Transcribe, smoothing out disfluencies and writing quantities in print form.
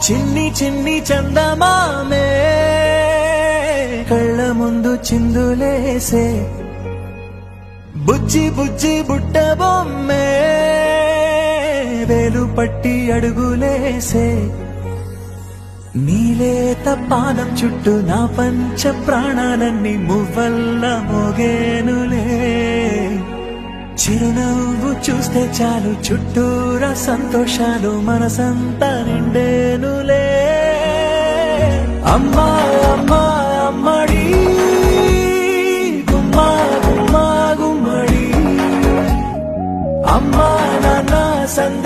చిన్ని చిన్ని చందమామే కళ్ళ ముందు చిందులేసే బుజ్జి బుజ్జి బుట్ట బొమ్మే వేలు పట్టి అడుగులేసే నీలేత పాదం చుట్టూ నా పంచ ప్రాణాలన్నీ మువ్వల్ల మోగేనులే చిరునవ్వు చూస్తే చాలు చుట్టూరా సంతోషాలు మనసంతా నిండేనులే అమ్మా అమ్మా అమ్మడి గుమ్మా గుమ్మా గుమ్మడి అమ్మా నాన్న సంద